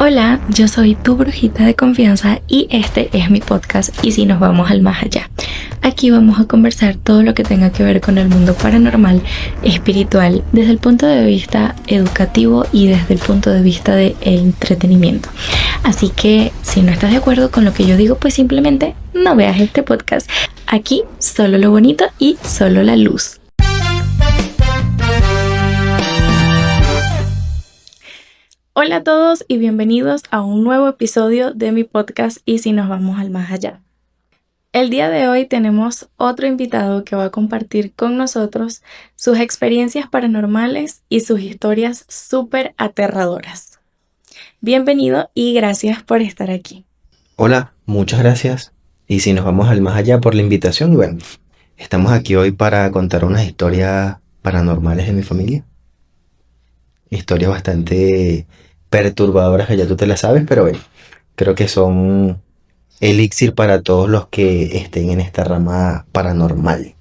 Hola, yo soy tu brujita de confianza y este es mi podcast Y si nos vamos al más allá. Aquí vamos a conversar todo lo que tenga que ver con el mundo paranormal, espiritual, desde el punto de vista educativo y desde el punto de vista de entretenimiento. Así que si no estás de acuerdo con lo que yo digo, pues simplemente no veas este podcast. Aquí solo lo bonito y solo la luz. Hola a todos y bienvenidos a un nuevo episodio de mi podcast Y si nos vamos al más allá. El día de hoy tenemos otro invitado que va a compartir con nosotros sus experiencias paranormales y sus historias súper aterradoras. Bienvenido y gracias por estar aquí. Hola, muchas gracias. Y si nos vamos al más allá por la invitación, y bueno, estamos aquí hoy para contar unas historias paranormales de mi familia. Historias bastante perturbadoras que ya tú te las sabes, pero bueno, creo que son elixir para todos los que estén en esta rama paranormal.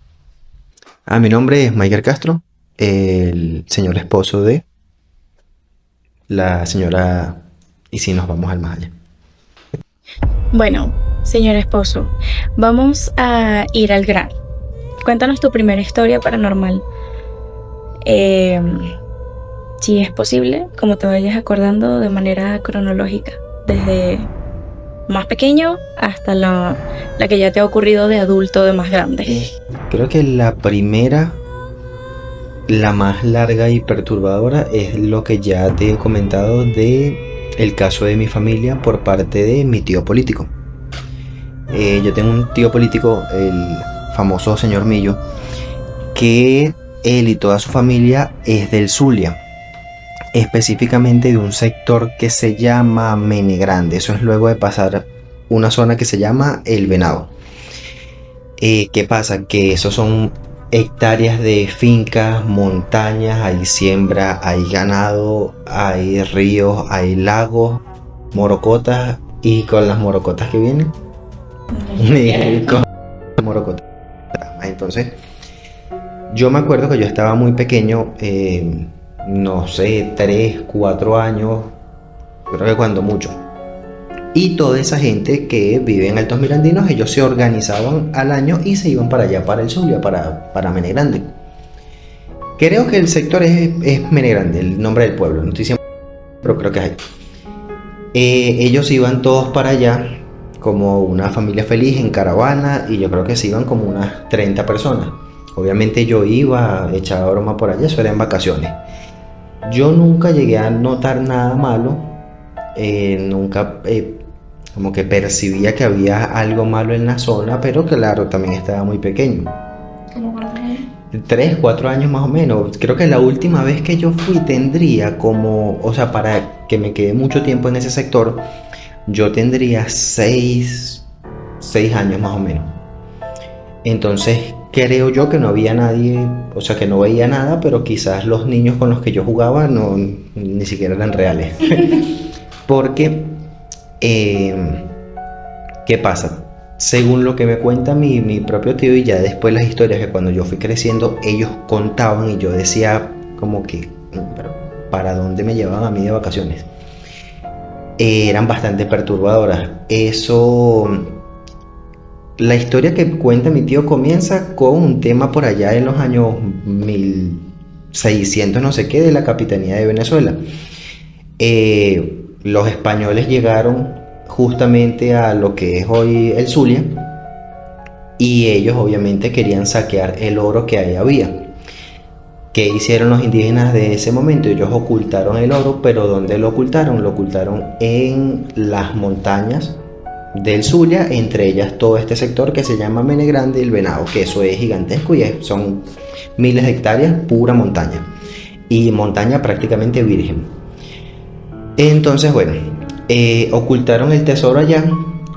Mi nombre es Michael Castro, el señor esposo de la señora Y si nos vamos al más allá. Bueno, señor esposo, vamos a ir al grano. Cuéntanos tu primera historia paranormal. Si es posible, como te vayas acordando de manera cronológica, desde más pequeño hasta la que ya te ha ocurrido de adulto, de más grande. Creo que la primera, la más larga y perturbadora, es lo que ya te he comentado de el caso de mi familia por parte de mi tío político. Yo tengo un tío político, el famoso señor Millo, que él y toda su familia es del Zulia, específicamente de un sector que se llama Mene Grande. Eso es luego de pasar una zona que se llama El Venado. ¿Qué pasa? Que esos son hectáreas de fincas, montañas, hay siembra, hay ganado, hay ríos, hay lagos, morocotas, y con las morocotas que vienen, con morocotas. Entonces, yo me acuerdo que yo estaba muy pequeño, no sé, 3, 4 años, creo que cuando mucho. Y toda esa gente que vive en Altos Mirandinos, ellos se organizaban al año y se iban para allá, para el Zulia, para Mene Grande. Creo que el sector es Mene Grande, el nombre del pueblo, no estoy seguro, pero creo que es ahí. Ellos iban todos para allá como una familia feliz en caravana, y yo creo que se iban como unas 30 personas. Obviamente yo iba, echaba broma por allá, eso era en vacaciones. Yo nunca llegué a notar nada malo, nunca como que percibía que había algo malo en la zona, pero claro, también estaba muy pequeño. ¿Cómo cuántos años? 3, 4 años más o menos. Creo que la última vez que yo fui tendría como, o sea, para que me quede mucho tiempo en ese sector, yo tendría 6 años más o menos. Entonces creo yo que no había nadie, o sea, que no veía nada, pero quizás los niños con los que yo jugaba no, ni siquiera eran reales. Porque, ¿qué pasa? Según lo que me cuenta mi propio tío, y ya después las historias que cuando yo fui creciendo ellos contaban, y yo decía como que, pero ¿para dónde me llevaban a mí de vacaciones? Eran bastante perturbadoras. La historia que cuenta mi tío comienza con un tema por allá en los años 1600 no sé qué, de la Capitanía de Venezuela. Los españoles llegaron justamente a lo que es hoy el Zulia, y ellos obviamente querían saquear el oro que ahí había. ¿Qué hicieron los indígenas de ese momento? Ellos ocultaron el oro, pero ¿dónde lo ocultaron? Lo ocultaron en las montañas del Zulia, entre ellas todo este sector que se llama Mene Grande y El Venado, que eso es gigantesco y son miles de hectáreas, pura montaña, y montaña prácticamente virgen. Entonces, bueno, ocultaron el tesoro allá,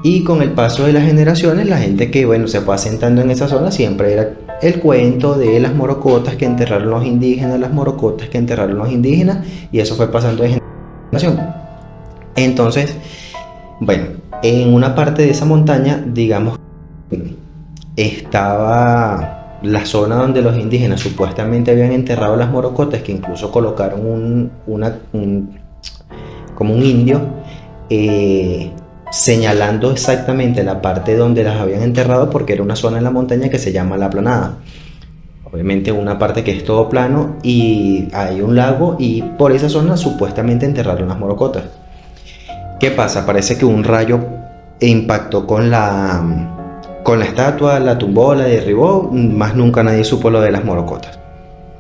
y con el paso de las generaciones, la gente que, bueno, se fue asentando en esa zona, siempre era el cuento de las morocotas que enterraron los indígenas, las morocotas que enterraron los indígenas, y eso fue pasando de generación. Entonces, bueno, en una parte de esa montaña, digamos, estaba la zona donde los indígenas supuestamente habían enterrado las morocotas, que incluso colocaron como un indio señalando exactamente la parte donde las habían enterrado, porque era una zona en la montaña que se llama La Planada. Obviamente una parte que es todo plano y hay un lago, y por esa zona supuestamente enterraron las morocotas. ¿Qué pasa? Parece que un rayo impactó con la estatua, la tumbó, la derribó, más nunca nadie supo lo de las morocotas.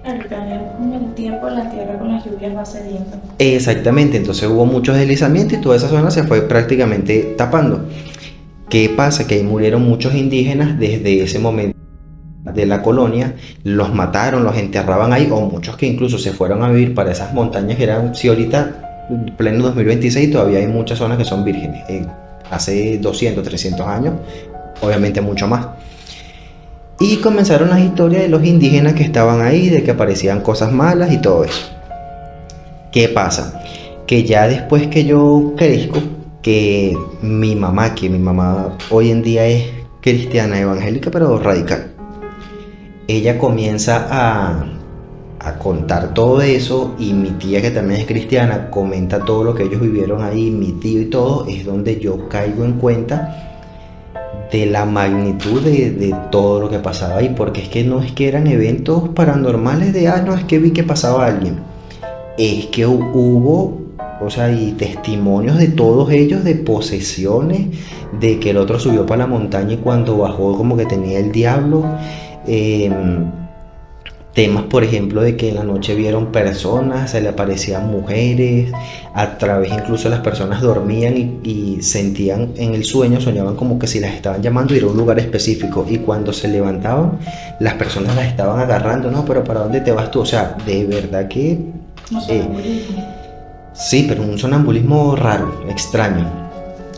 Claro, también con el tiempo la tierra con las lluvias va cediendo. Exactamente, entonces hubo muchos deslizamientos y toda esa zona se fue prácticamente tapando. ¿Qué pasa? Que ahí murieron muchos indígenas desde ese momento de la colonia, los mataron, los enterraban ahí, o muchos que incluso se fueron a vivir para esas montañas que eran, si ahorita, en pleno 2026, todavía hay muchas zonas que son vírgenes. Hace 200, 300 años, obviamente mucho más. Y comenzaron las historias de los indígenas que estaban ahí, de que aparecían cosas malas y todo eso. ¿Qué pasa? Que ya después que yo crezco, que mi mamá hoy en día es cristiana evangélica, pero radical, ella comienza a contar todo eso, y mi tía, que también es cristiana, comenta todo lo que ellos vivieron ahí, mi tío y todo, es donde yo caigo en cuenta de la magnitud de todo lo que pasaba ahí, porque es que no es que eran eventos paranormales de, no, es que vi que pasaba alguien, es que hubo, o sea, y testimonios de todos ellos, de posesiones, de que el otro subió para la montaña y cuando bajó como que tenía el diablo. Temas, por ejemplo, de que en la noche vieron personas, se le aparecían mujeres, a través incluso las personas dormían y sentían en el sueño, soñaban como que si las estaban llamando y era un lugar específico, y cuando se levantaban las personas las estaban agarrando, no, pero ¿para dónde te vas tú? O sea, de verdad que... sí, pero un sonambulismo raro, extraño.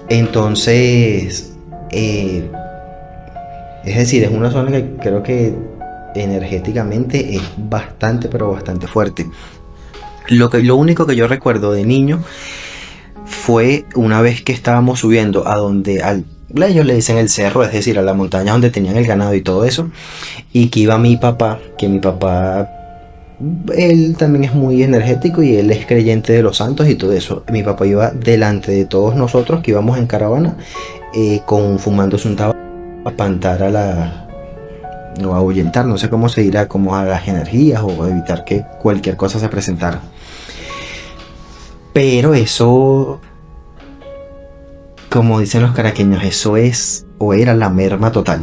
Entonces, es decir, es una zona que creo que energéticamente es bastante, pero bastante fuerte. Lo único que yo recuerdo de niño fue una vez que estábamos subiendo a donde ellos le dicen el cerro, es decir, a la montaña donde tenían el ganado y todo eso, y que iba mi papá, él también es muy energético y él es creyente de los santos y todo eso. Mi papá iba delante de todos nosotros que íbamos en caravana, fumándose un tabaco, a espantar o ahuyentar, no sé cómo se dirá, como a las energías, o evitar que cualquier cosa se presentara. Pero eso, como dicen los caraqueños, eso es o era la merma total.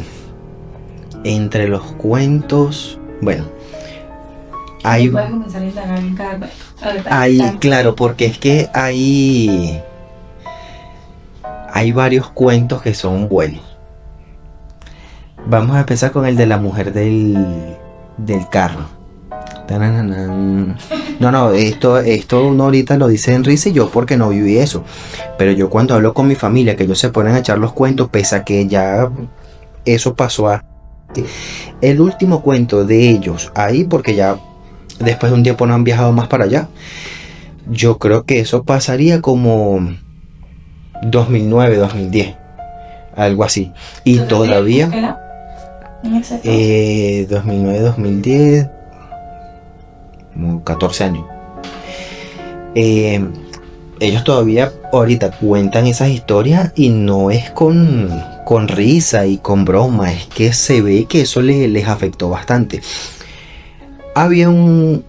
Entre los cuentos, bueno, puedes comenzar a indagar en cada cuento. Claro, porque es que hay varios cuentos que son buenos. Vamos a empezar con el de la mujer del carro. No, esto no ahorita lo dice Enrique y yo porque no viví eso. Pero yo cuando hablo con mi familia, que ellos se ponen a echar los cuentos, pese a que ya eso pasó el último cuento de ellos ahí, porque ya después de un tiempo no han viajado más para allá. Yo creo que eso pasaría como 2009, 2010, algo así. Y todavía... 2009, 2010, como 14 años. Ellos todavía ahorita cuentan esas historias y no es con risa y con broma, es que se ve que eso les afectó bastante. Había uno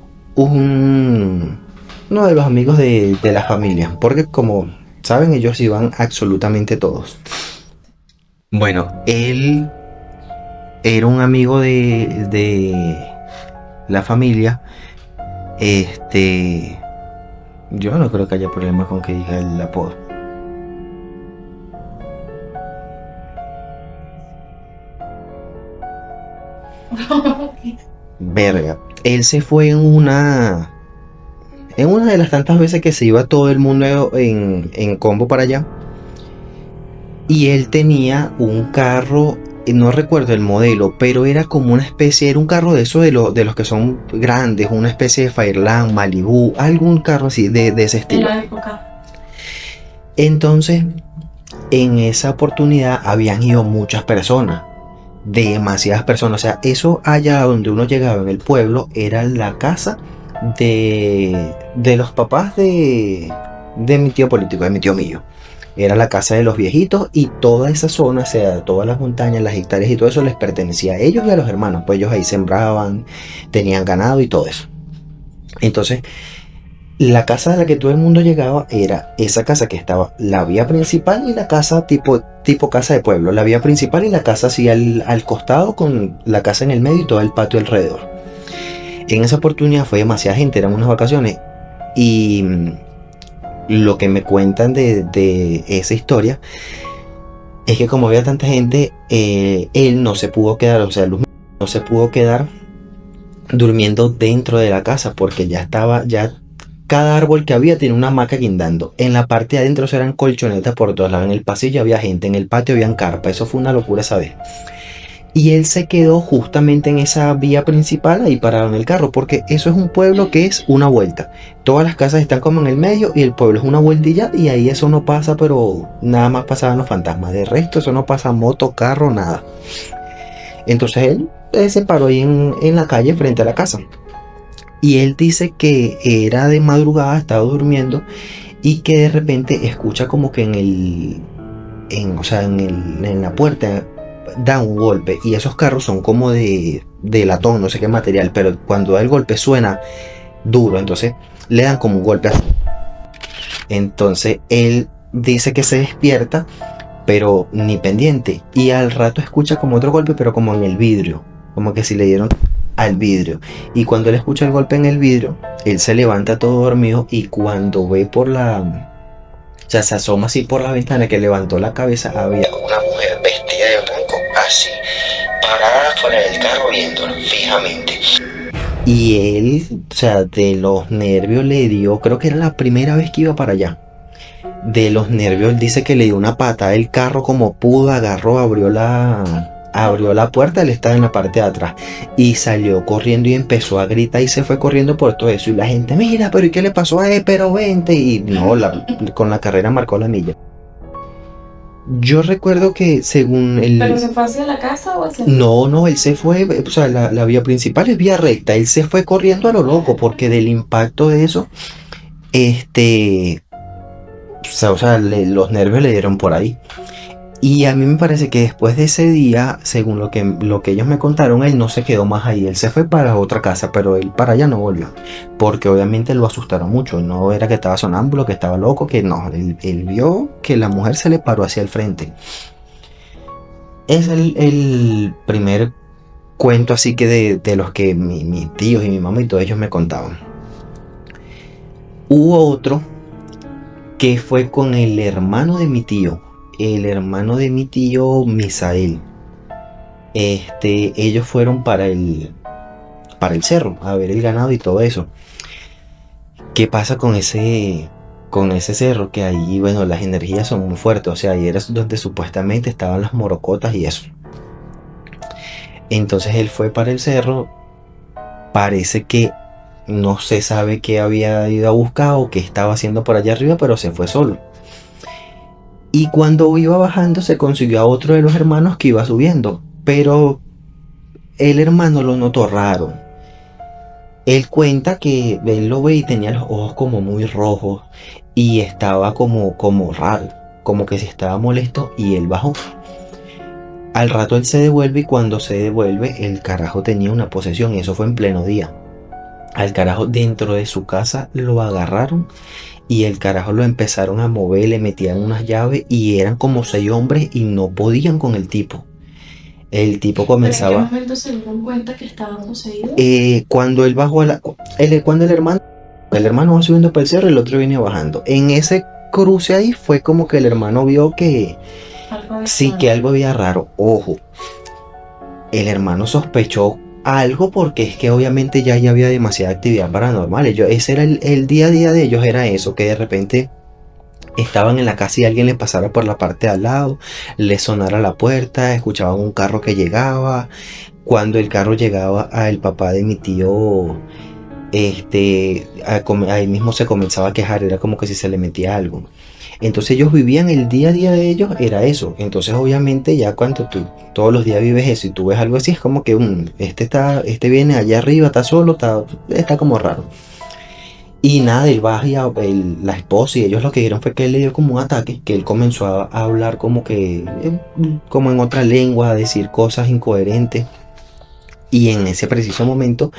de los amigos de la familia, porque como saben, ellos iban absolutamente todos. Bueno, él era un amigo de la familia. Yo no creo que haya problema con que diga el apodo. Verga. Él se fue en una de las tantas veces que se iba todo el mundo en combo para allá. Y él tenía un carro, no recuerdo el modelo, pero era como una especie, era un carro de esos de los que son grandes, una especie de Fireland, Malibu, algún carro así de ese estilo. En la época. Entonces, en esa oportunidad habían ido muchas personas, demasiadas personas. O sea, eso allá donde uno llegaba en el pueblo era la casa de los papás de de mi tío político, de mi tío mío. Era la casa de los viejitos y toda esa zona, o sea, todas las montañas, las hectáreas y todo eso les pertenecía a ellos y a los hermanos. Pues ellos ahí sembraban, tenían ganado y todo eso. Entonces, la casa de la que todo el mundo llegaba era esa casa que estaba la vía principal y la casa tipo casa de pueblo. La vía principal y la casa así al costado con la casa en el medio y todo el patio alrededor. En esa oportunidad fue demasiada gente, eran unas vacaciones y lo que me cuentan de esa historia es que como había tanta gente, él no se pudo quedar, o sea, Luz no se pudo quedar durmiendo dentro de la casa porque ya cada árbol que había tenía una hamaca guindando. En la parte de adentro eran colchonetas por todos lados, en el pasillo había gente, en el patio habían carpas, eso fue una locura esa vez. Y él se quedó justamente en esa vía principal ahí parado en el carro, porque eso es un pueblo que es una vuelta. Todas las casas están como en el medio y el pueblo es una vueltilla y ahí eso no pasa, pero nada más pasaban los fantasmas. De resto eso no pasa moto, carro, nada. Entonces él se paró ahí en la calle frente a la casa. Y él dice que era de madrugada, estaba durmiendo y que de repente escucha como que en la puerta da un golpe y esos carros son como de latón, no sé qué material, pero cuando da el golpe suena duro, entonces le dan como un golpe así. Entonces él dice que se despierta, pero ni pendiente, y al rato escucha como otro golpe, pero como en el vidrio, como que si le dieron al vidrio, y cuando él escucha el golpe en el vidrio, él se levanta todo dormido y cuando ve o sea, se asoma así por la ventana que levantó la cabeza, había una mujer vestida de blanco, así, parada fuera del carro viéndolo fijamente. Y él, o sea, de los nervios le dio, creo que era la primera vez que iba para allá. De los nervios, él dice que le dio una patada del carro como pudo, agarró, abrió la puerta, él estaba en la parte de atrás y salió corriendo y empezó a gritar y se fue corriendo por todo eso y la gente, mira, pero ¿y qué le pasó a él? Pero vente, y no, con la carrera marcó la milla. Yo recuerdo que según el... ¿Pero se fue hacia la casa o hacia...? No, él se fue, o sea, la vía principal es vía recta, él se fue corriendo a lo loco porque del impacto de eso, o sea, los nervios le dieron por ahí. Y a mí me parece que después de ese día, según lo que ellos me contaron, él no se quedó más ahí. Él se fue para otra casa, pero él para allá no volvió. Porque obviamente lo asustaron mucho. No era que estaba sonámbulo, que estaba loco, que no. Él vio que la mujer se le paró hacia el frente. Es el primer cuento así que de los que mis tíos y mi mamá y todos ellos me contaban. Hubo otro que fue con el hermano de mi tío. El hermano de mi tío Misael. Ellos fueron para el cerro a ver el ganado y todo eso. ¿Qué pasa con ese cerro? Que ahí, bueno, las energías son muy fuertes. O sea, ahí era donde supuestamente estaban las morocotas y eso. Entonces él fue para el cerro. Parece que no se sabe qué había ido a buscar o qué estaba haciendo por allá arriba, pero se fue solo. Y cuando iba bajando se consiguió a otro de los hermanos que iba subiendo. Pero el hermano lo notó raro. Él cuenta que él lo ve y tenía los ojos como muy rojos. Y estaba como raro. Como que se estaba molesto y él bajó. Al rato él se devuelve y cuando se devuelve el carajo tenía una posesión. Y eso fue en pleno día. Al carajo dentro de su casa lo agarraron. Y el carajo lo empezaron a mover, le metían unas llaves y eran como 6 hombres y no podían con el tipo. El tipo comenzaba... ¿Pero en qué momento se dieron cuenta que estaban poseídos? Cuando él bajó cuando el hermano va subiendo para el cerro y el otro viene bajando. En ese cruce ahí fue como que el hermano vio que sí, que algo había raro. Ojo, el hermano sospechó algo porque es que obviamente ya había demasiada actividad paranormal. Ese era el día a día de ellos, era eso, que de repente estaban en la casa y alguien les pasara por la parte de al lado, les sonara la puerta, escuchaban un carro que llegaba. Cuando el carro llegaba al papá de mi tío, ahí mismo se comenzaba a quejar, era como que si se le metía algo. Entonces ellos vivían el día a día de ellos, era eso. Entonces obviamente ya cuando tú todos los días vives eso y tú ves algo así, es como que este viene allá arriba, está solo, está como raro. Y nada, él baja y la esposa y ellos lo que dieron fue que él le dio como un ataque, que él comenzó a hablar como que, como en otra lengua, a decir cosas incoherentes. Y en ese preciso momento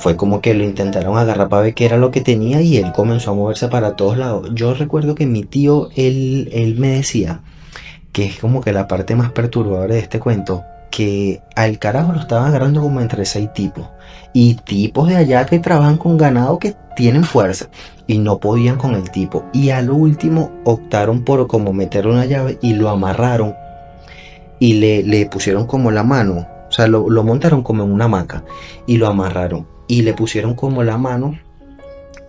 fue como que lo intentaron agarrar para ver qué era lo que tenía y él comenzó a moverse para todos lados. Yo recuerdo que mi tío, él me decía, que es como que la parte más perturbadora de este cuento, que al carajo lo estaban agarrando como entre 6 tipos. Y tipos de allá que trabajan con ganado que tienen fuerza. Y no podían con el tipo. Y al último optaron por como meterle una llave y lo amarraron. Y le pusieron como la mano. O sea, lo montaron como en una hamaca. Y lo amarraron. Y le pusieron como la mano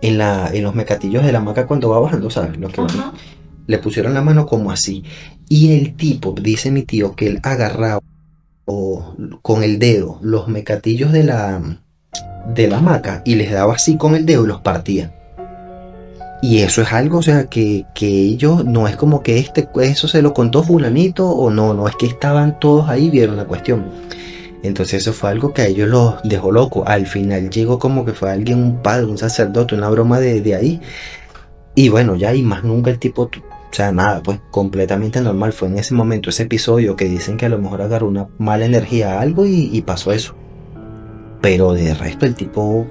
en los mecatillos de la hamaca cuando va bajando, ¿sabes? Lo que le pusieron la mano como así. Y el tipo, dice mi tío, que él agarraba con el dedo los mecatillos de la hamaca y les daba así con el dedo y los partía. Y eso es algo, o sea, que ellos, no es como que eso se lo contó fulanito o no es que estaban todos ahí, vieron la cuestión. Entonces eso fue algo que a ellos los dejó loco. Al final llegó como que fue alguien, un padre, un sacerdote, una broma de ahí. Y bueno, ya y más nunca el tipo, o sea, nada, pues completamente normal. Fue en ese momento, ese episodio que dicen que a lo mejor agarró una mala energía a algo y pasó eso. Pero de resto el tipo,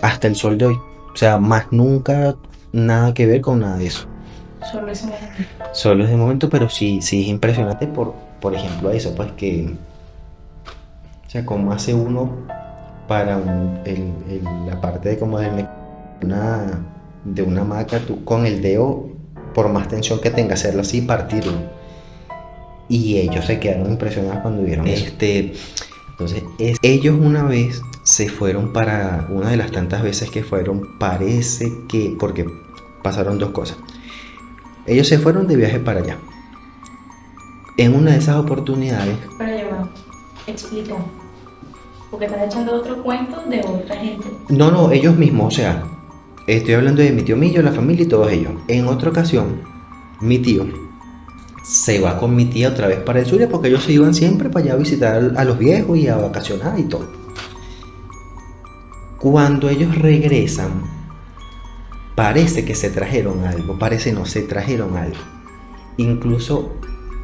hasta el sol de hoy, o sea, más nunca nada que ver con nada de eso. Solo ese momento. Solo ese momento, pero sí es impresionante por ejemplo eso, pues que, o sea, cómo hace uno para la parte de como de una hamaca, tú con el dedo, por más tensión que tenga, hacerlo así, partirlo. Y ellos se quedaron impresionados cuando vieron eso. Entonces, ellos una vez se fueron para, una de las tantas veces que fueron, parece que, porque pasaron 2 cosas. Ellos se fueron de viaje para allá. En una de esas oportunidades... Pero ya va, explica. Porque estás echando otro cuento de otra gente. No, ellos mismos, o sea, estoy hablando de mi tío Millo, la familia y todos ellos. En otra ocasión, mi tío se va con mi tía otra vez para el sur, porque ellos se iban siempre para allá a visitar a los viejos y a vacacionar y todo. Cuando ellos regresan, parece que se trajeron algo, parece no, se trajeron algo. Incluso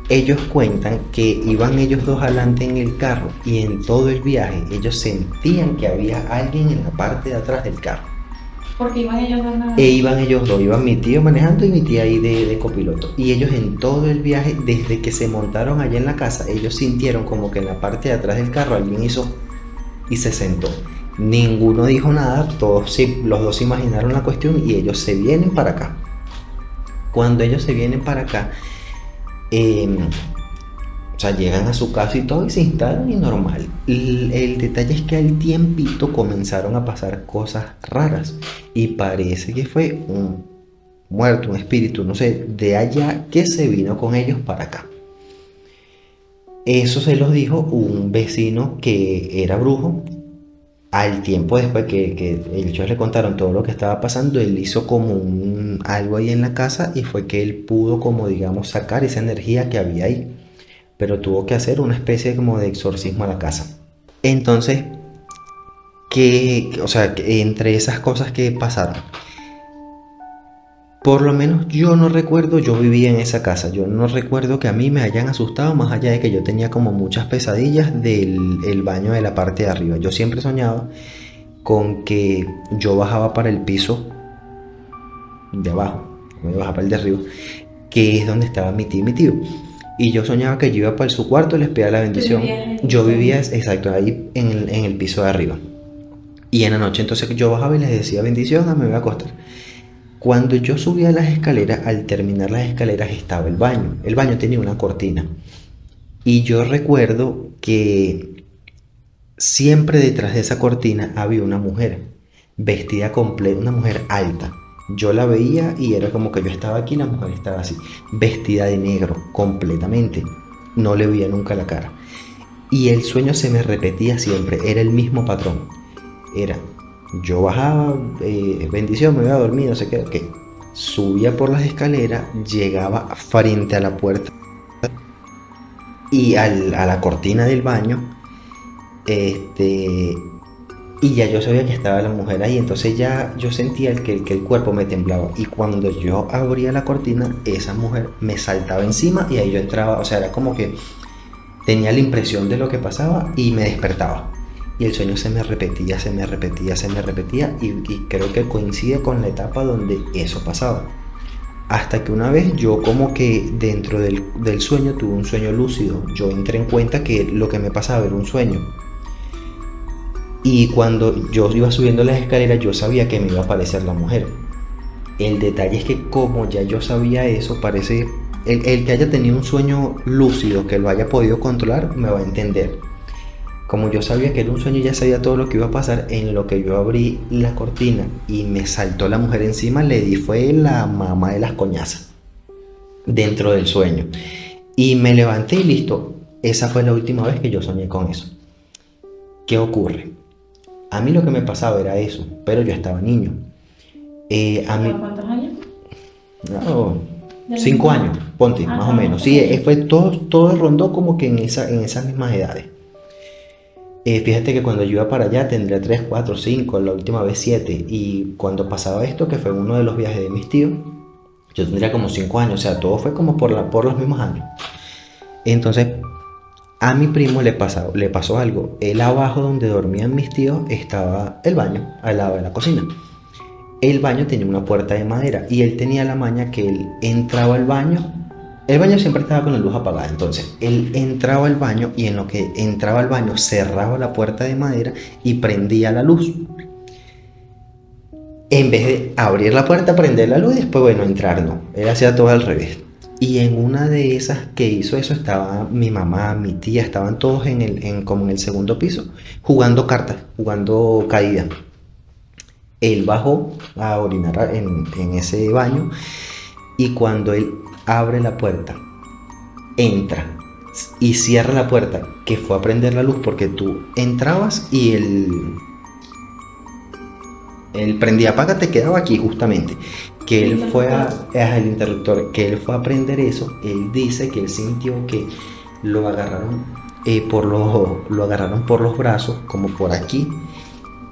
ellos cuentan que iban ellos dos adelante en el carro y en todo el viaje ellos sentían que había alguien en la parte de atrás del carro. Porque iban ellos dos nada. Iban ellos dos, iban mi tío manejando y mi tía ahí de copiloto. Y ellos en todo el viaje, desde que se montaron allá en la casa, ellos sintieron como que en la parte de atrás del carro alguien hizo y se sentó. Ninguno dijo nada, los dos se imaginaron la cuestión y ellos se vienen para acá. Cuando ellos se vienen para acá, o sea, llegan a su casa y todo y se instalan y normal. El detalle es que al tiempito comenzaron a pasar cosas raras y parece que fue un muerto, un espíritu, no sé, de allá que se vino con ellos para acá. Eso se los dijo un vecino que era brujo. Al tiempo después que ellos le contaron todo lo que estaba pasando, él hizo como algo ahí en la casa y fue que él pudo como digamos sacar esa energía que había ahí. Pero tuvo que hacer una especie como de exorcismo a la casa. Entonces, o sea, que entre esas cosas que pasaron, por lo menos yo no recuerdo, yo vivía en esa casa, yo no recuerdo que a mí me hayan asustado, más allá de que yo tenía como muchas pesadillas del baño de la parte de arriba. Yo siempre soñaba con que yo bajaba para el piso de abajo, me bajaba para el de arriba, que es donde estaba mi tía y mi tío. Y yo soñaba que yo iba para su cuarto y les pedía la bendición. Yo vivía, exacto, ahí en el piso de arriba. Y en la noche entonces yo bajaba y les decía bendición, me voy a acostar. Cuando yo subía las escaleras, al terminar las escaleras estaba el baño. El baño tenía una cortina. Y yo recuerdo que siempre detrás de esa cortina había una mujer vestida completa, una mujer alta. Yo la veía y era como que yo estaba aquí y la mujer estaba así, vestida de negro completamente. No le veía nunca la cara. Y el sueño se me repetía siempre, era el mismo patrón. Era, yo bajaba, bendición, me iba a dormir, no sé qué, ok. Subía por las escaleras, llegaba frente a la puerta y a la cortina del baño, Y ya yo sabía que estaba la mujer ahí, entonces ya yo sentía que el cuerpo me temblaba. Y cuando yo abría la cortina, esa mujer me saltaba encima y ahí yo entraba, o sea, era como que tenía la impresión de lo que pasaba y me despertaba. Y el sueño se me repetía, se me repetía, se me repetía y creo que coincide con la etapa donde eso pasaba. Hasta que una vez yo como que dentro del sueño tuve un sueño lúcido. Yo entré en cuenta que lo que me pasaba era un sueño. Y cuando yo iba subiendo las escaleras yo sabía que me iba a aparecer la mujer. El detalle es que como ya yo sabía eso, parece... El que haya tenido un sueño lúcido, que lo haya podido controlar, me va a entender. Como yo sabía que era un sueño y ya sabía todo lo que iba a pasar, en lo que yo abrí la cortina y me saltó la mujer encima, le di fue la mamá de las coñazas dentro del sueño. Y me levanté y listo. Esa fue la última vez que yo soñé con eso. ¿Qué ocurre? A mí lo que me pasaba era eso, pero yo estaba niño. A mí, ¿Cuántos años? no, 5 años, ponte, más o menos. Sí, fue todo rondó como que en esas mismas edades. Fíjate que cuando yo iba para allá tendría 3, 4, 5, la última vez 7. Y cuando pasaba esto, que fue uno de los viajes de mis tíos, yo tendría como 5 años, o sea, todo fue como por los mismos años. Entonces, a mi primo le pasó algo. Él abajo donde dormían mis tíos estaba el baño, al lado de la cocina. El baño tenía una puerta de madera y él tenía la maña que él entraba al baño. El baño siempre estaba con la luz apagada, entonces él entraba al baño y en lo que entraba al baño cerraba la puerta de madera y prendía la luz. En vez de abrir la puerta, prender la luz y después, bueno, entrar, no. Él hacía todo al revés. Y en una de esas que hizo eso estaba mi mamá, mi tía, estaban todos como en el segundo piso, jugando cartas, jugando caída. Él bajó a orinar en ese baño y cuando él abre la puerta, entra y cierra la puerta, que fue a prender la luz porque tú entrabas y el prendía apaga te quedaba aquí justamente. Que él fue el interruptor, que él fue a prender eso. Él dice que él sintió que lo agarraron lo agarraron por los brazos, como por aquí,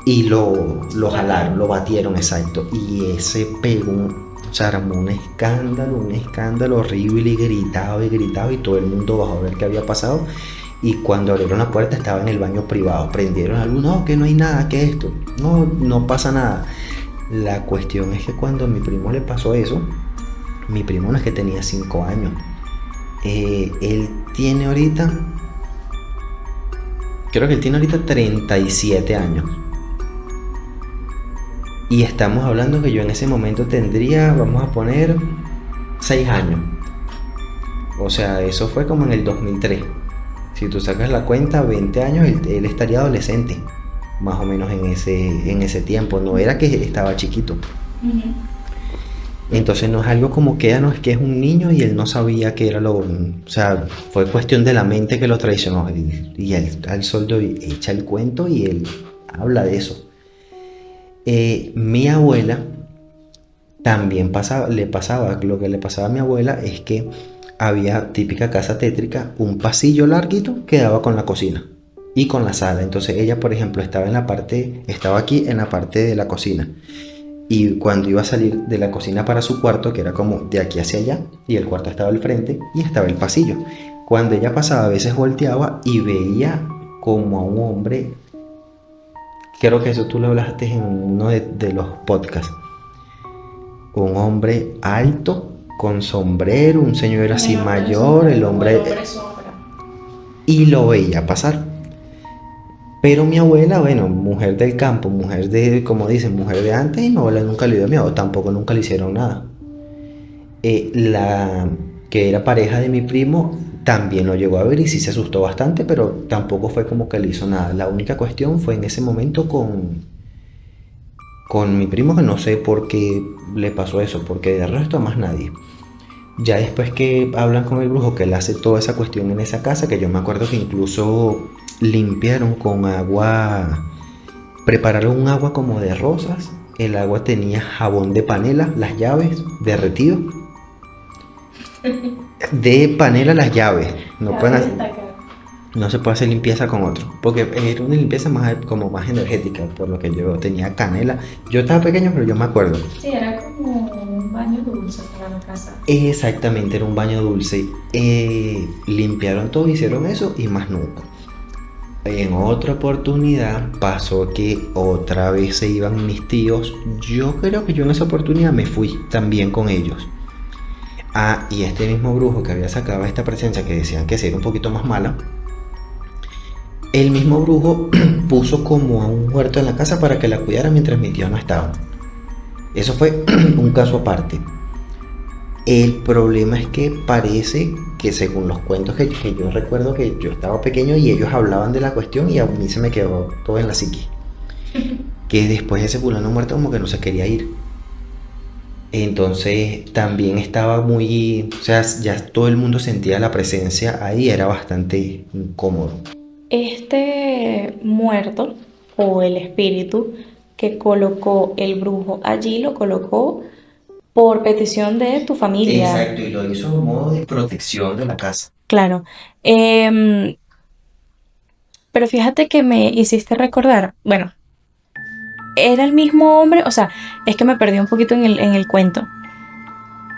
y lo jalaron, lo batieron, exacto. Y ese pegó, o sea, armó un escándalo horrible y gritaba y todo el mundo bajó a ver qué había pasado. Y cuando abrieron la puerta estaba en el baño privado, prendieron la luz, no, que no hay nada, que esto, no pasa nada. La cuestión es que cuando a mi primo le pasó eso, mi primo no es que tenía 5 años, él tiene ahorita, creo que él tiene ahorita 37 años. Y estamos hablando que yo en ese momento tendría, vamos a poner, 6 años. O sea, eso fue como en el 2003. Si tú sacas la cuenta, 20 años, él estaría adolescente, más o menos en ese tiempo. No era que estaba chiquito. Uh-huh. Entonces no es algo como que no es que es un niño y él no sabía que era o sea, fue cuestión de la mente que lo traicionó. Y él al soldo echa el cuento y él habla de eso. Mi abuela también le pasaba, lo que le pasaba a mi abuela es que había, típica casa tétrica, un pasillo larguito que daba con la cocina y con la sala. Entonces ella, por ejemplo, estaba aquí en la parte de la cocina. Y cuando iba a salir de la cocina para su cuarto, que era como de aquí hacia allá, y el cuarto estaba al frente y estaba el pasillo. Cuando ella pasaba, a veces volteaba y veía como a un hombre. Creo que eso tú lo hablaste en uno de los podcasts. Un hombre alto, con sombrero, un señor así mayor, el hombre sombra. Y lo veía pasar. Pero mi abuela, bueno, mujer del campo, mujer de, como dicen, mujer de antes, y mi abuela nunca le dio miedo, tampoco nunca le hicieron nada. La que era pareja de mi primo también lo llegó a ver y sí se asustó bastante, pero tampoco fue como que le hizo nada. La única cuestión fue en ese momento con mi primo, que no sé por qué le pasó eso, porque de resto a más nadie. Ya después que hablan con el brujo, que él hace toda esa cuestión en esa casa, que yo me acuerdo que incluso limpiaron con agua, prepararon un agua como de rosas, el agua tenía jabón de panela, las llaves, derretido. De panela las llaves, no pueden hacer. no se puede hacer limpieza con otro, porque era una limpieza más como más energética, por lo que yo tenía canela. Yo estaba pequeño, pero yo me acuerdo. Sí, era como un baño dulce para la casa. Exactamente, era un baño dulce. Limpiaron todo, hicieron eso y más nunca. En otra oportunidad pasó que otra vez se iban mis tíos. Yo creo que yo en esa oportunidad me fui también con ellos. Ah, y este mismo brujo que había sacado esta presencia que decían que sí era un poquito más mala, el mismo brujo puso como a un muerto en la casa para que la cuidara mientras mi tío no estaba. Eso fue un caso aparte. El problema es que parece que según los cuentos que yo recuerdo que yo estaba pequeño y ellos hablaban de la cuestión y a mí se me quedó todo en la psique. Que después de ese fulano muerto como que no se quería ir. Entonces también estaba muy, o sea, ya todo el mundo sentía la presencia ahí, era bastante incómodo. Este muerto o el espíritu que colocó el brujo allí lo colocó por petición de tu familia. Exacto, y lo hizo a modo de protección de la casa. Claro. Em, pero fíjate que me hiciste recordar, bueno, era el mismo hombre, o sea, es que me perdí un poquito en el cuento.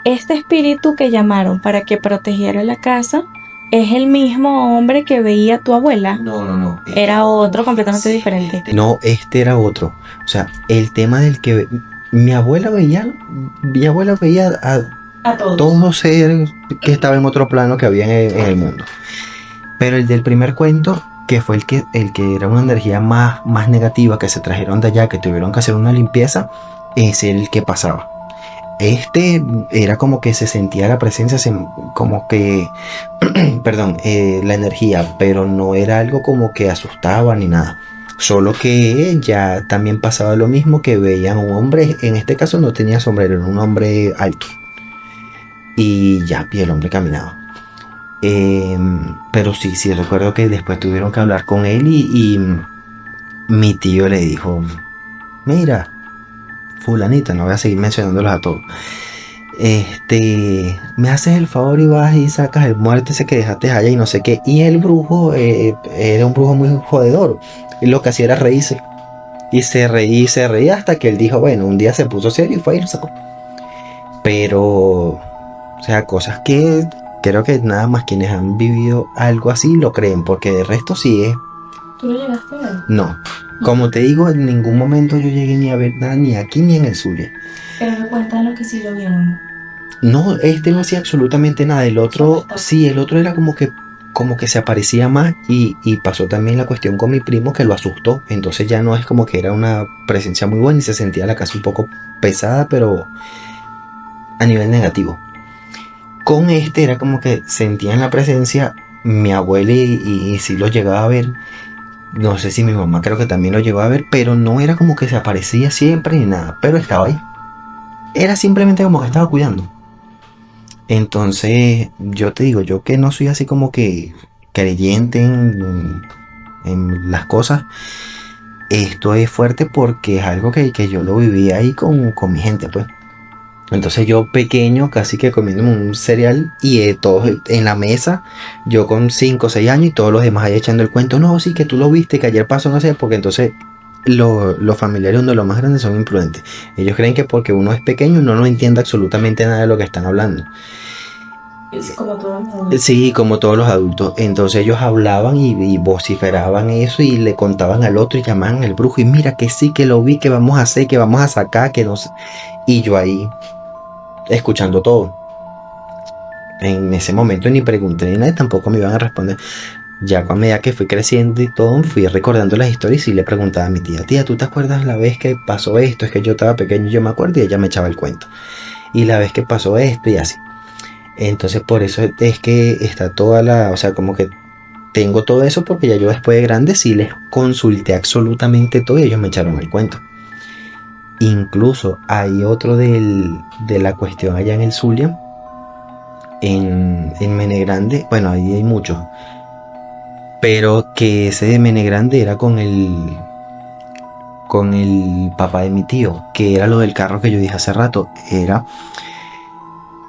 Este espíritu que llamaron para que protegiera la casa es el mismo hombre que veía a tu abuela. No. Era otro completamente diferente. No, este era otro. O sea, el tema del que mi abuela veía A todos. todo ser que estaba en otro plano que había en el mundo. Pero el del primer cuento, que fue el que era una energía más negativa, que se trajeron de allá, que tuvieron que hacer una limpieza, es el que pasaba. Este era como que se sentía la presencia, como que, perdón, la energía, pero no era algo como que asustaba ni nada. Solo que ya también pasaba lo mismo, que veían a un hombre, en este caso no tenía sombrero, era un hombre alto. Y ya, y el hombre caminaba. Pero sí, recuerdo que después tuvieron que hablar con él y mi tío le dijo, mira, fulanita, no voy a seguir mencionándolos a todos. Me haces el favor y vas y sacas el muerto ese que dejaste allá y no sé qué. Y el brujo era un brujo muy jodedor. Y lo que hacía era reírse. Y se reía hasta que él dijo, bueno, un día se puso serio y fue y lo sacó. Pero, o sea, cosas que creo que nada más quienes han vivido algo así lo creen, porque de resto sí es. ¿Tú lo llegaste a ver? No. Como te digo, en ningún momento yo llegué ni a ver nada, ni aquí ni en el Zulia. Pero me cuentan lo que sí lo vieron. No, no hacía absolutamente nada. El otro, sí, el otro era como que se aparecía más y pasó también la cuestión con mi primo que lo asustó. Entonces ya no es como que era una presencia muy buena y se sentía la casa un poco pesada, pero a nivel negativo. Con este era como que sentían la presencia, mi abuela y sí lo llegaba a ver. No sé si mi mamá creo que también lo llegó a ver, pero no era como que se aparecía siempre ni nada, pero estaba ahí. Era simplemente como que estaba cuidando. Entonces, yo te digo, yo que no soy así como que creyente en las cosas, esto es fuerte porque es algo que yo lo viví ahí con mi gente, pues. Entonces yo pequeño, casi que comiendo un cereal y todos en la mesa, yo con 5 o 6 años y todos los demás ahí echando el cuento, no, sí, que tú lo viste, que ayer pasó, no sé, porque entonces los familiares, uno de los más grandes, son imprudentes. Ellos creen que porque uno es pequeño uno no entiende absolutamente nada de lo que están hablando. Es como todo el mundo. Sí, como todos los adultos. Entonces ellos hablaban y vociferaban eso y le contaban al otro y llamaban al brujo y mira que sí, que lo vi, que vamos a hacer, que vamos a sacar, que no sé. Y yo ahí escuchando todo. En ese momento ni pregunté ni nada, tampoco me iban a responder. Ya a medida que fui creciendo y todo, fui recordando las historias y le preguntaba a mi tía, ¿tú te acuerdas la vez que pasó esto? Es que yo estaba pequeño y yo me acuerdo y ella me echaba el cuento. Y la vez que pasó esto y así. Entonces por eso es que está o sea, como que tengo todo eso porque ya yo después de grande sí les consulté absolutamente todo y ellos me echaron el cuento. Incluso hay otro de la cuestión allá en el Zulia, en Menegrande, bueno, ahí hay muchos, pero que ese de Menegrande era con el papá de mi tío, que era lo del carro que yo dije hace rato, era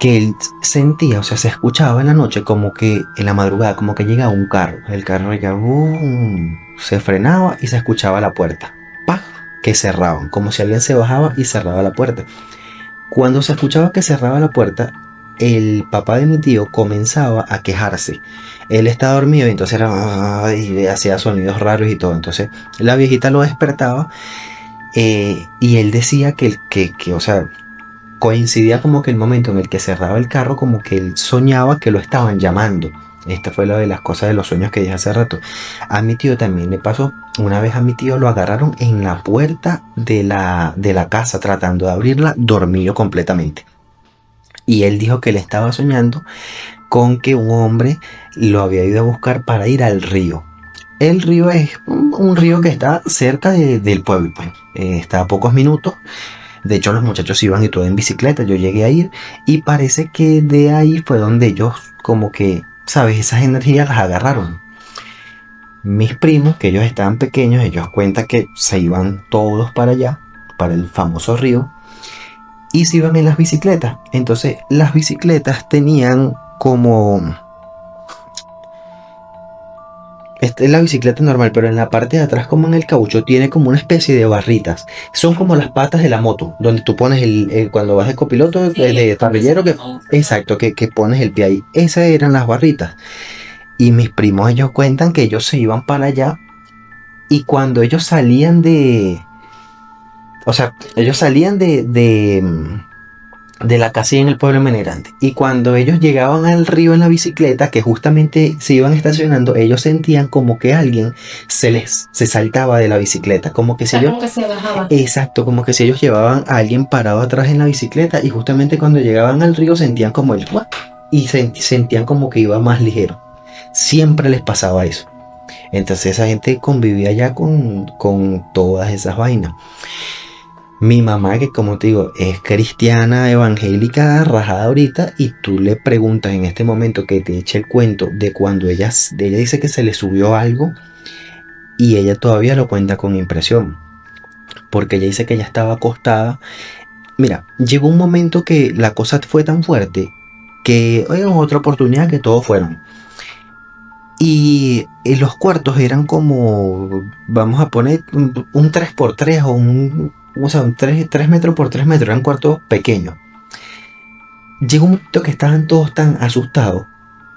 que él sentía, o sea, se escuchaba en la noche como que en la madrugada, como que llegaba un carro. El carro llegaba, se frenaba y se escuchaba la puerta, ¡pah!, que cerraban, como si alguien se bajaba y cerraba la puerta. Cuando se escuchaba que cerraba la puerta, el papá de mi tío comenzaba a quejarse. Él estaba dormido y entonces era, y hacía sonidos raros y todo. Entonces la viejita lo despertaba, y él decía o sea, coincidía como que el momento en el que cerraba el carro, como que él soñaba que lo estaban llamando. Esta fue una de las cosas de los sueños que dije hace rato. A mi tío también le pasó. Una vez a mi tío lo agarraron en la puerta de la casa tratando de abrirla, dormido completamente. Y él dijo que le estaba soñando con que un hombre lo había ido a buscar para ir al río. El río es un río que está cerca del pueblo, pues. Está a pocos minutos. De hecho, los muchachos iban y todo en bicicleta. Yo llegué a ir y parece que de ahí fue donde ellos, como que, ¿sabes?, esas energías las agarraron. Mis primos, que ellos estaban pequeños, ellos cuentan que se iban todos para allá, para el famoso río, y se iban en las bicicletas. Entonces, las bicicletas tenían como... Esta es la bicicleta normal, pero en la parte de atrás, como en el caucho, tiene como una especie de barritas. Son como las patas de la moto, donde tú pones cuando vas de copiloto, sí, de parrillero, exacto, que pones el pie ahí. Esas eran las barritas. Y mis primos, ellos cuentan que ellos se iban para allá, y cuando ellos salían de la casilla en el pueblo Menerante, y cuando ellos llegaban al río en la bicicleta, que justamente se iban estacionando, ellos sentían como que alguien se saltaba de la bicicleta, como que si ellos, como que se bajaba. Exacto, como que si ellos llevaban a alguien parado atrás en la bicicleta, y justamente cuando llegaban al río sentían como el ¡guau!, y sentían como que iba más ligero. Siempre les pasaba eso. Entonces esa gente convivía ya con todas esas vainas. Mi mamá, que como te digo, es cristiana, evangélica, rajada ahorita, y tú le preguntas en este momento que te eche el cuento de cuando ella dice que se le subió algo, y ella todavía lo cuenta con impresión, porque ella dice que ella estaba acostada. Mira, llegó un momento que la cosa fue tan fuerte que en otra oportunidad que todos fueron. Y los cuartos eran como, vamos a poner un 3x3 o un 3 metros por 3 metros, eran cuartos pequeños. Llegó un momento que estaban todos tan asustados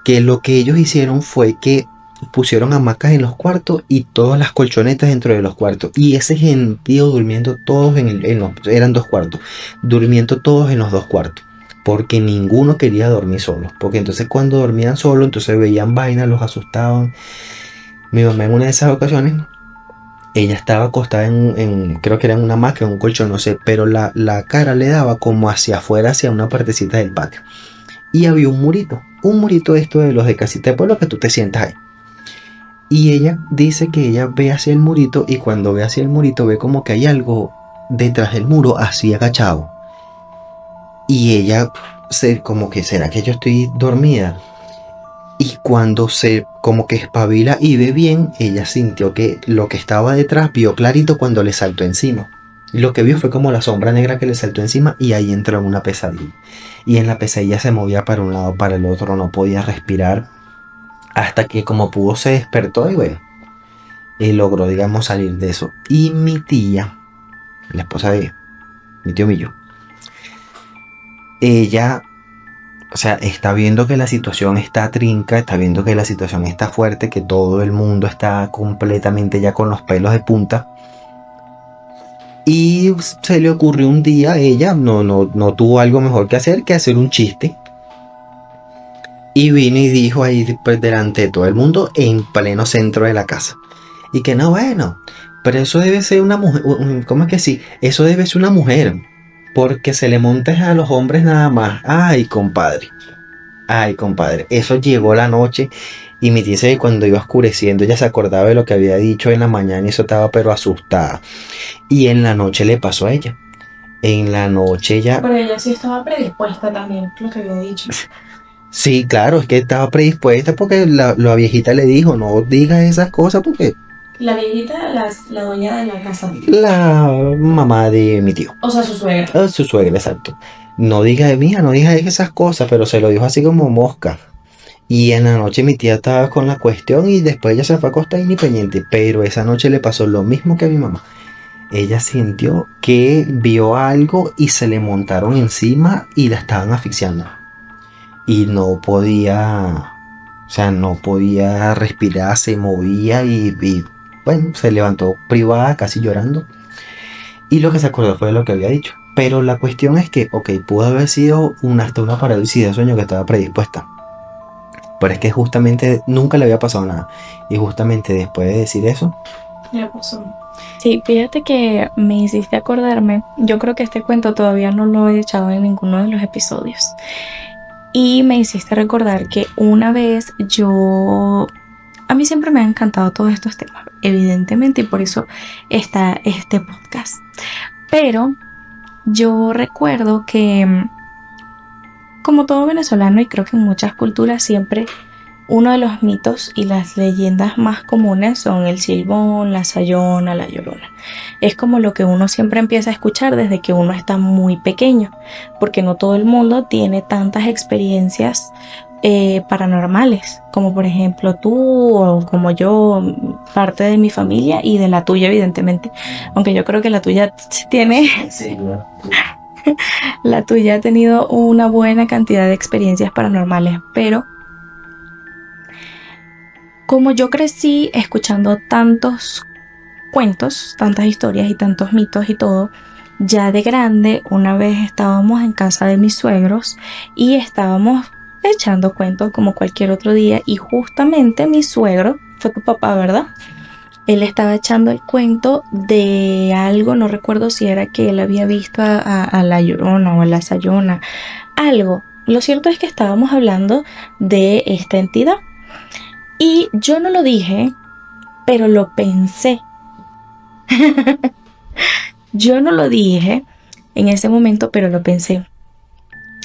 que lo que ellos hicieron fue que pusieron hamacas en los cuartos y todas las colchonetas dentro de los cuartos. Y ese gentío durmiendo todos eran 2 cuartos, durmiendo todos en los 2 cuartos. Porque ninguno quería dormir solo. Porque entonces cuando dormían solo, entonces veían vainas, los asustaban. Mi mamá en una de esas ocasiones, ella estaba acostada creo que era en una hamaca, en un colchón, no sé, pero la cara le daba como hacia afuera, hacia una partecita del patio. Y había un murito esto de los de casita de pueblo, que tú te sientas ahí. Y ella dice que ella ve hacia el murito, y cuando ve hacia el murito ve como que hay algo detrás del muro, así agachado. Y ella como que, ¿será que yo estoy dormida? Y cuando se como que espabila y ve bien, ella sintió que lo que estaba detrás vio clarito cuando le saltó encima. Lo que vio fue como la sombra negra que le saltó encima, y ahí entró en una pesadilla. Y en la pesadilla se movía para un lado, para el otro, no podía respirar. Hasta que como pudo se despertó y bueno, logró, digamos, salir de eso. Y mi tía, la esposa de mi tío Millo, ella, o sea, está viendo que la situación está trinca, está viendo que la situación está fuerte, que todo el mundo está completamente ya con los pelos de punta. Y se le ocurrió un día, ella no tuvo algo mejor que hacer un chiste. Y vino y dijo ahí, pues, delante de todo el mundo, en pleno centro de la casa. Y que no, bueno, pero eso debe ser una mujer, ¿cómo es que sí? Eso debe ser una mujer. Porque se le monta a los hombres nada más. Ay, compadre. Eso llegó la noche. Y mi tía dice que cuando iba oscureciendo, ella se acordaba de lo que había dicho en la mañana, y eso estaba pero asustada. Y en la noche le pasó a ella. En la noche ella... Pero ella sí estaba predispuesta también, lo que había dicho. Sí, claro, es que estaba predispuesta porque la viejita le dijo, no digas esas cosas porque... La viejita, la dueña de la casa. La mamá de mi tío. O sea, su suegra. Su suegra, exacto. no diga de mí, no diga esas cosas, pero se lo dijo así como mosca. Y en la noche mi tía estaba con la cuestión y después ella se fue a acostar independiente. Pero esa noche le pasó lo mismo que a mi mamá. Ella sintió que vio algo y se le montaron encima y la estaban asfixiando. Y no podía, o sea, no podía respirar, se movía y bueno, se levantó privada, casi llorando. Y lo que se acordó fue de lo que había dicho. Pero la cuestión es que, ok, pudo haber sido hasta una parálisis de sueño que estaba predispuesta. Pero es que justamente nunca le había pasado nada. Y justamente después de decir eso, le pasó. Sí, fíjate que me hiciste acordarme. Yo creo que este cuento todavía no lo he echado en ninguno de los episodios. Y me hiciste recordar que una vez a mí siempre me han encantado todos estos temas, evidentemente, y por eso está este podcast. Pero yo recuerdo que, como todo venezolano, y creo que en muchas culturas siempre, uno de los mitos y las leyendas más comunes son el Silbón, la Sayona, la Llorona. Es como lo que uno siempre empieza a escuchar desde que uno está muy pequeño, porque no todo el mundo tiene tantas experiencias paranormales, como por ejemplo tú o como yo, parte de mi familia y de la tuya, evidentemente. Aunque yo creo que la tuya tiene, la tuya ha tenido una buena cantidad de experiencias paranormales, pero como yo crecí escuchando tantos cuentos, tantas historias y tantos mitos y todo, ya de grande, una vez estábamos en casa de mis suegros y estábamos echando cuentos como cualquier otro día y justamente mi suegro, fue tu papá, ¿verdad? Él estaba echando el cuento de algo, no recuerdo si era que él había visto a la Llorona o a la Sayona, algo. Lo cierto es que estábamos hablando de esta entidad. Y yo no lo dije, pero lo pensé. Yo no lo dije en ese momento, pero lo pensé.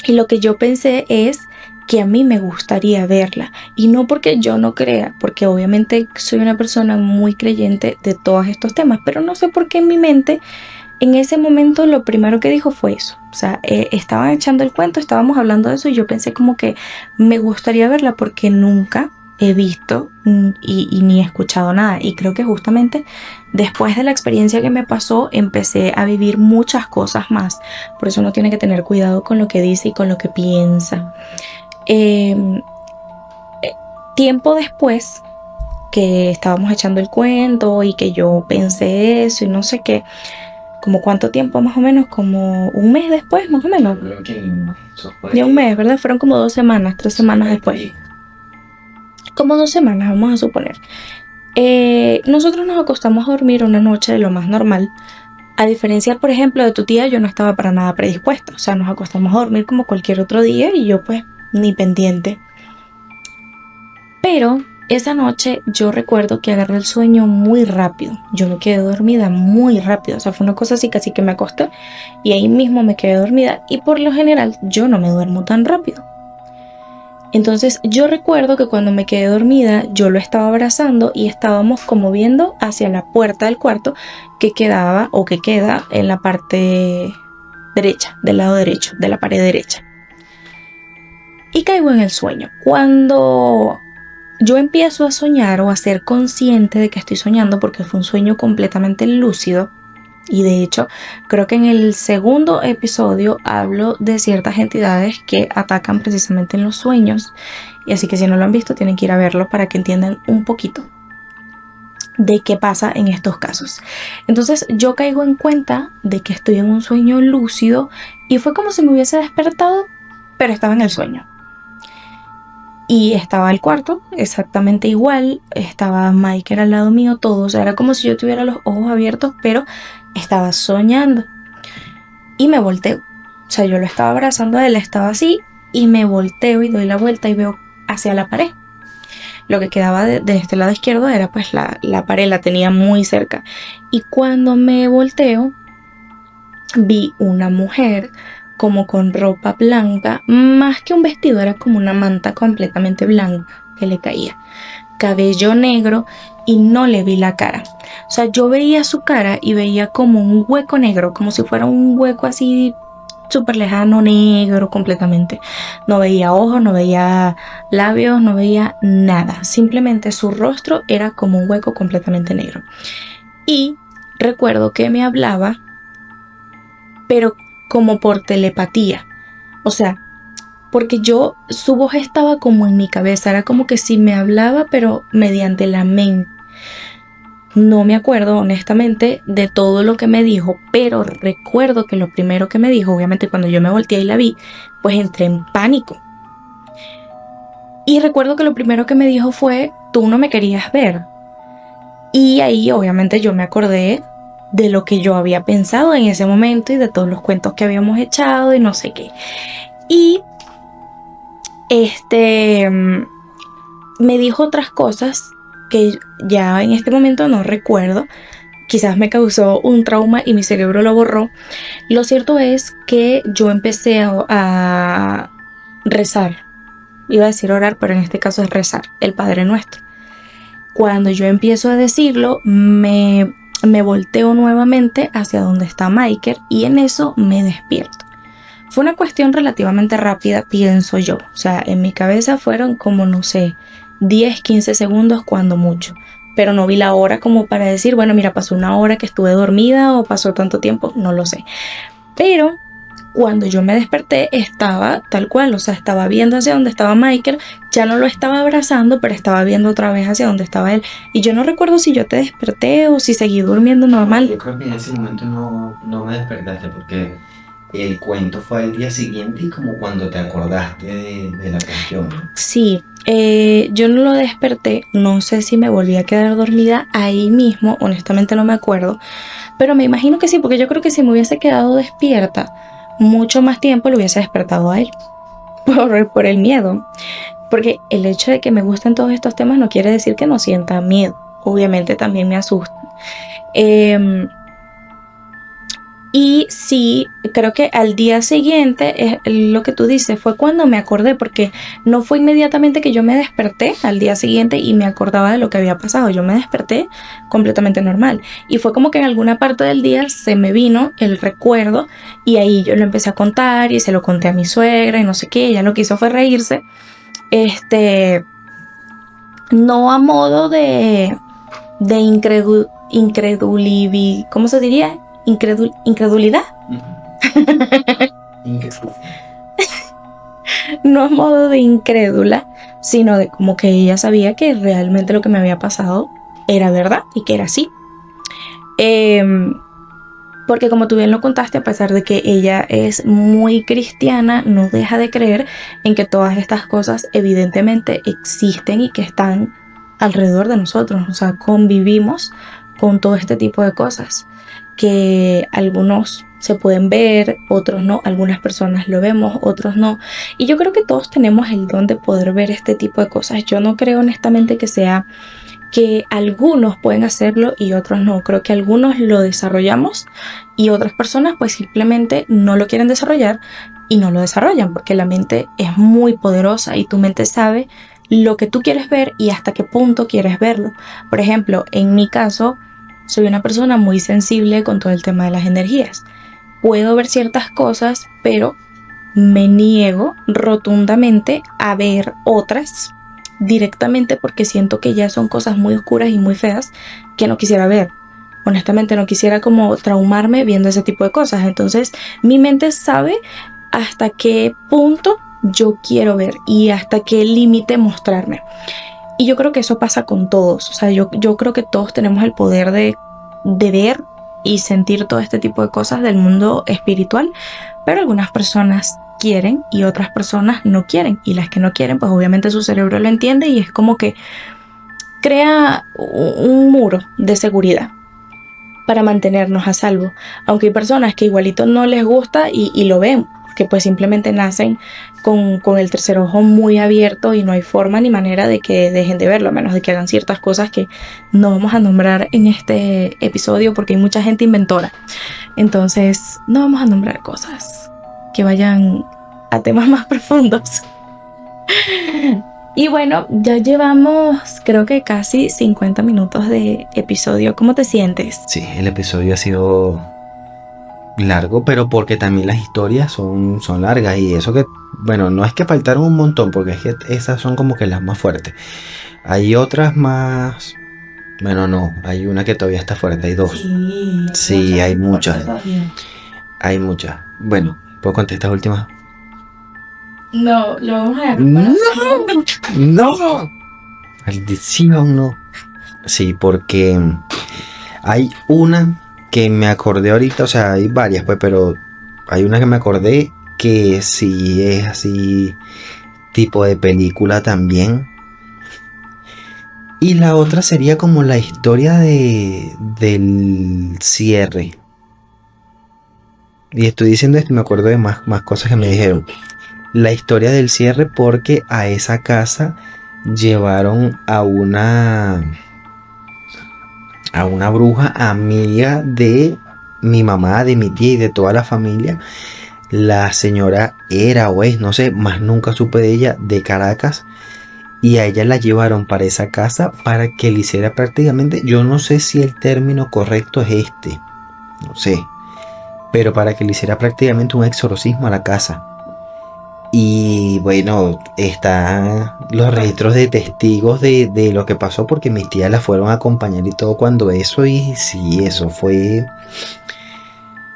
Y lo que yo pensé es que a mí me gustaría verla. Y no porque yo no crea, porque obviamente soy una persona muy creyente de todos estos temas, pero no sé por qué en mi mente, en ese momento lo primero que dijo fue eso. O sea, estaban echando el cuento, estábamos hablando de eso y yo pensé como que me gustaría verla porque nunca he visto y ni he escuchado nada. Y creo que justamente después de la experiencia que me pasó, empecé a vivir muchas cosas más. Por eso uno tiene que tener cuidado con lo que dice y con lo que piensa. Tiempo después que estábamos echando el cuento y que yo pensé eso y no sé qué, como cuánto tiempo más o menos, como un mes después más o menos. Ya un mes, ¿verdad? Fueron como 2 semanas, 3 semanas después. Como 2 semanas, vamos a suponer. Nosotros nos acostamos a dormir una noche de lo más normal. A diferencia, por ejemplo, de tu tía, yo no estaba para nada predispuesta. O sea, nos acostamos a dormir como cualquier otro día y yo pues ni pendiente. Pero esa noche yo recuerdo que agarré el sueño muy rápido. Yo me quedé dormida muy rápido. O sea, fue una cosa así, casi que me acosté y ahí mismo me quedé dormida. Y por lo general yo no me duermo tan rápido. Entonces yo recuerdo que cuando me quedé dormida yo lo estaba abrazando y estábamos como viendo hacia la puerta del cuarto que quedaba o que queda en la parte derecha, del lado derecho, de la pared derecha. Y caigo en el sueño. Cuando yo empiezo a soñar o a ser consciente de que estoy soñando, porque fue un sueño completamente lúcido, y de hecho creo que en el segundo episodio hablo de ciertas entidades que atacan precisamente en los sueños, y así que si no lo han visto tienen que ir a verlo para que entiendan un poquito de qué pasa en estos casos. Entonces yo caigo en cuenta de que estoy en un sueño lúcido y fue como si me hubiese despertado, pero estaba en el sueño. Y estaba el cuarto exactamente igual, estaba Mike al lado mío, todo, o sea, era como si yo tuviera los ojos abiertos, pero estaba soñando. Y me volteo, o sea, yo lo estaba abrazando a él, estaba así, y me volteo y doy la vuelta y veo hacia la pared. Lo que quedaba de este lado izquierdo era pues la pared, la tenía muy cerca. Y cuando me volteo, vi una mujer como con ropa blanca, más que un vestido, era como una manta completamente blanca que le caía, cabello negro, y no le vi la cara. O sea, yo veía su cara y veía como un hueco negro, como si fuera un hueco así súper lejano, negro completamente. No veía ojos, no veía labios, no veía nada. Simplemente su rostro era como un hueco completamente negro. Y recuerdo que me hablaba, pero como por telepatía. O sea, porque su voz estaba como en mi cabeza, era como que si me hablaba, pero mediante la mente. No me acuerdo honestamente de todo lo que me dijo, pero recuerdo que lo primero que me dijo, obviamente cuando yo me volteé y la vi, pues entré en pánico. Y recuerdo que lo primero que me dijo fue, tú no me querías ver. Y ahí obviamente yo me acordé de lo que yo había pensado en ese momento y de todos los cuentos que habíamos echado y no sé qué. Y me dijo otras cosas que ya en este momento no recuerdo. Quizás me causó un trauma y mi cerebro lo borró. Lo cierto es que yo empecé a rezar. Iba a decir orar, pero en este caso es rezar, el Padre Nuestro. Cuando yo empiezo a decirlo, me volteo nuevamente hacia donde está Michael y en eso me despierto. Fue una cuestión relativamente rápida, pienso yo. O sea, en mi cabeza fueron como, no sé, 10, 15 segundos cuando mucho. Pero no vi la hora como para decir, bueno, mira, pasó una hora que estuve dormida o pasó tanto tiempo, no lo sé. Pero cuando yo me desperté estaba tal cual, o sea, estaba viendo hacia donde estaba Michael, ya no lo estaba abrazando, pero estaba viendo otra vez hacia donde estaba él. Y yo no recuerdo si yo te desperté o si seguí durmiendo normal. Yo creo que en ese momento no me despertaste porque el cuento fue al día siguiente y como cuando te acordaste de la cuestión. Sí, yo no lo desperté, no sé si me volví a quedar dormida ahí mismo, honestamente no me acuerdo, pero me imagino que sí, porque yo creo que si me hubiese quedado despierta mucho más tiempo lo hubiese despertado a él por el miedo, porque el hecho de que me gusten todos estos temas no quiere decir que no sienta miedo, obviamente también me asusta. Y sí, creo que al día siguiente, lo que tú dices, fue cuando me acordé, porque no fue inmediatamente que yo me desperté al día siguiente y me acordaba de lo que había pasado. Yo me desperté completamente normal. Y fue como que en alguna parte del día se me vino el recuerdo y ahí yo lo empecé a contar y se lo conté a mi suegra y no sé qué. Ella lo que hizo fue reírse. No a modo de incredulidad, ¿cómo se diría? Incredulidad. No a modo de incrédula, sino de como que ella sabía que realmente lo que me había pasado era verdad y que era así. Porque como tú bien lo contaste, a pesar de que ella es muy cristiana, no deja de creer en que todas estas cosas evidentemente existen y que están alrededor de nosotros. O sea, convivimos con todo este tipo de cosas que algunos se pueden ver, otros no, algunas personas lo vemos, otros no. Y yo creo que todos tenemos el don de poder ver este tipo de cosas. Yo no creo honestamente que sea que algunos pueden hacerlo y otros no. Creo que algunos lo desarrollamos y otras personas pues simplemente no lo quieren desarrollar y no lo desarrollan porque la mente es muy poderosa y tu mente sabe lo que tú quieres ver y hasta qué punto quieres verlo. Por ejemplo, en mi caso, soy una persona muy sensible con todo el tema de las energías. Puedo ver ciertas cosas, pero me niego rotundamente a ver otras directamente porque siento que ya son cosas muy oscuras y muy feas que no quisiera ver. Honestamente no quisiera como traumarme viendo ese tipo de cosas. Entonces mi mente sabe hasta qué punto yo quiero ver y hasta qué límite mostrarme. Y yo creo que eso pasa con todos. O sea, yo creo que todos tenemos el poder de ver y sentir todo este tipo de cosas del mundo espiritual, pero algunas personas quieren y otras personas no quieren. Y las que no quieren, pues obviamente su cerebro lo entiende y es como que crea un muro de seguridad para mantenernos a salvo. Aunque hay personas que igualito no les gusta y lo ven, que pues simplemente nacen con el tercer ojo muy abierto y no hay forma ni manera de que dejen de verlo, a menos de que hagan ciertas cosas que no vamos a nombrar en este episodio porque hay mucha gente inventora. Entonces no vamos a nombrar cosas que vayan a temas más profundos. Y bueno, ya llevamos creo que casi 50 minutos de episodio. ¿Cómo te sientes? Sí, el episodio ha sido largo, pero porque también las historias son largas y eso que, bueno, no es que faltaron un montón, porque es que esas son como que las más fuertes. Hay otras más, bueno, no, hay una que todavía está fuerte, hay dos. Sí, hay muchas. Hay muchas. Bueno, ¿puedo contestar esta última? No, lo vamos a dejar. No. Maldición, no. Sí, porque hay una que me acordé ahorita, o sea, hay varias, pues, pero hay una que me acordé que sí es así, tipo de película también. Y la otra sería como la historia del cierre. Y estoy diciendo esto y me acuerdo de más cosas que me dijeron. La historia del cierre porque a esa casa llevaron a una bruja amiga de mi mamá, de mi tía y de toda la familia. La señora era o es, no sé, más nunca supe de ella, de Caracas. Y a ella la llevaron para esa casa para que le hiciera prácticamente, yo no sé si el término correcto es este, no sé, pero para que le hiciera prácticamente un exorcismo a la casa. Y bueno, están los registros de testigos de lo que pasó porque mis tías la fueron a acompañar y todo cuando eso, y sí, eso fue...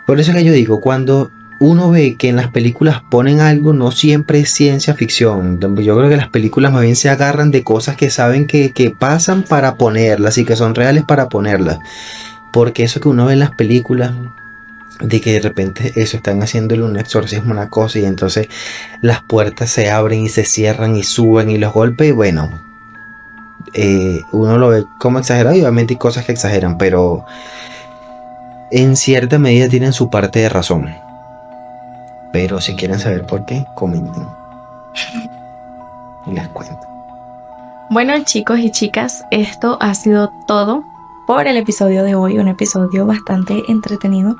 Por eso es que yo digo, cuando uno ve que en las películas ponen algo, no siempre es ciencia ficción. Yo creo que las películas más bien se agarran de cosas que saben que pasan para ponerlas y que son reales para ponerlas. Porque eso que uno ve en las películas, de que de repente eso están haciéndole un exorcismo, una cosa, y entonces las puertas se abren y se cierran y suben y los golpes, y bueno, uno lo ve como exagerado y obviamente hay cosas que exageran, pero en cierta medida tienen su parte de razón. Pero si quieren saber por qué, comenten y les cuento. Bueno, chicos y chicas, esto ha sido todo por el episodio de hoy, un episodio bastante entretenido.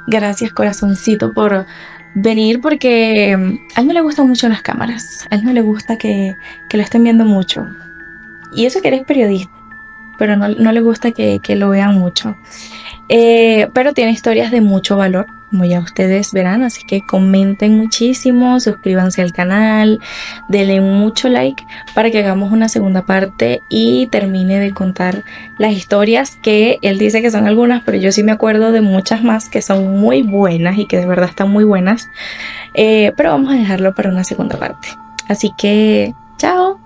Gracias, corazoncito, por venir, porque a él no le gustan mucho las cámaras, a él no le gusta que lo estén viendo mucho. Y eso que eres periodista, pero no le gusta que lo vean mucho. Pero tiene historias de mucho valor, como ya ustedes verán, así que comenten muchísimo, suscríbanse al canal, denle mucho like para que hagamos una segunda parte y termine de contar las historias, que él dice que son algunas, pero yo sí me acuerdo de muchas más que son muy buenas y que de verdad están muy buenas, pero vamos a dejarlo para una segunda parte. Así que, chao.